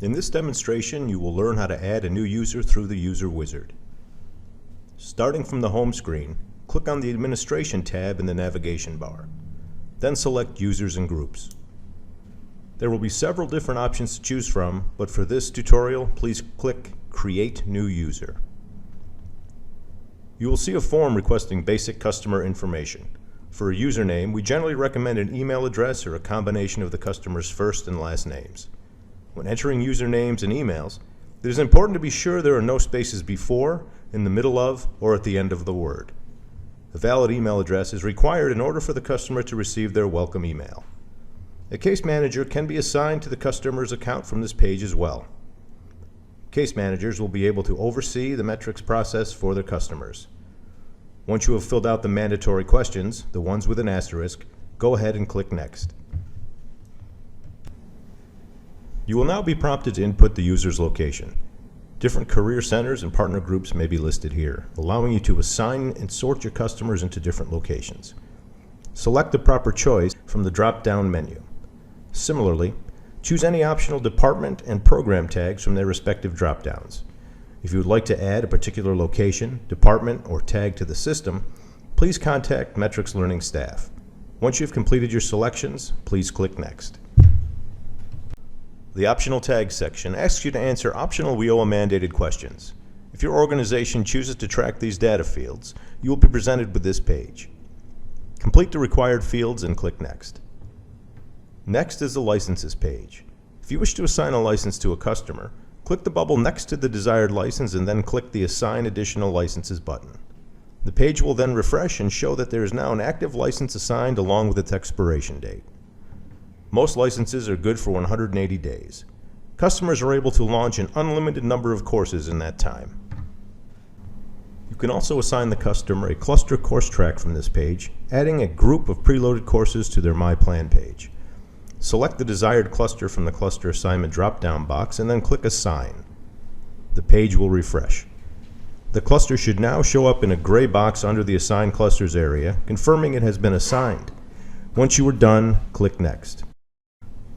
In this demonstration, you will learn how to add a new user through the User Wizard. Starting from the home screen, click on the Administration tab in the navigation bar. Then select Users and Groups. There will be several different options to choose from, but for this tutorial, please click Create New User. You will see a form requesting basic customer information. For a username, we generally recommend an email address or a combination of the customer's first and last names. When entering usernames and emails, it is important to be sure there are no spaces before, in the middle of, or at the end of the word. A valid email address is required in order for the customer to receive their welcome email. A case manager can be assigned to the customer's account from this page as well. Case managers will be able to oversee the Metrix process for their customers. Once you have filled out the mandatory questions, the ones with an asterisk, go ahead and click Next. You will now be prompted to input the user's location. Different career centers and partner groups may be listed here, allowing you to assign and sort your customers into different locations. Select the proper choice from the drop-down menu. Similarly, choose any optional department and program tags from their respective drop-downs. If you would like to add a particular location, department, or tag to the system, please contact Metrix Learning staff. Once you've completed your selections, please click Next. The Optional Tags section asks you to answer optional WIOA mandated questions. If your organization chooses to track these data fields, you will be presented with this page. Complete the required fields and click Next. Next is the Licenses page. If you wish to assign a license to a customer, click the bubble next to the desired license and then click the Assign Additional Licenses button. The page will then refresh and show that there is now an active license assigned along with its expiration date. Most licenses are good for 180 days. Customers are able to launch an unlimited number of courses in that time. You can also assign the customer a cluster course track from this page, adding a group of preloaded courses to their My Plan page. Select the desired cluster from the Cluster Assignment drop-down box and then click Assign. The page will refresh. The cluster should now show up in a gray box under the Assign Clusters area, confirming it has been assigned. Once you are done, click Next.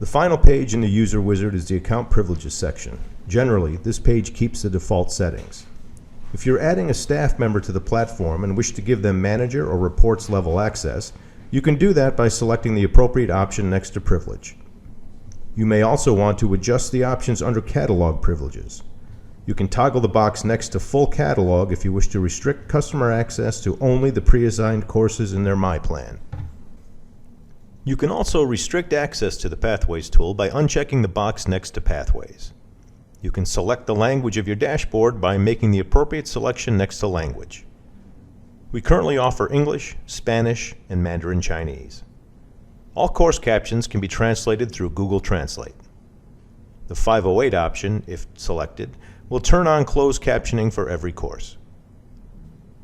The final page in the User Wizard is the Account Privileges section. Generally, this page keeps the default settings. If you're adding a staff member to the platform and wish to give them manager or reports level access, you can do that by selecting the appropriate option next to Privilege. You may also want to adjust the options under Catalog Privileges. You can toggle the box next to Full Catalog if you wish to restrict customer access to only the pre-assigned courses in their My Plan. You can also restrict access to the Pathways tool by unchecking the box next to Pathways. You can select the language of your dashboard by making the appropriate selection next to Language. We currently offer English, Spanish, and Mandarin Chinese. All course captions can be translated through Google Translate. The 508 option, if selected, will turn on closed captioning for every course.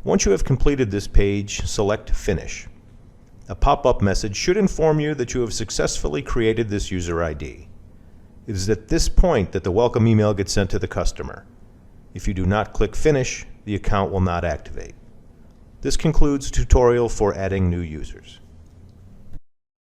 Once you have completed this page, select Finish. A pop-up message should inform you that you have successfully created this user ID. It is at this point that the welcome email gets sent to the customer. If you do not click Finish, the account will not activate. This concludes the tutorial for adding new users.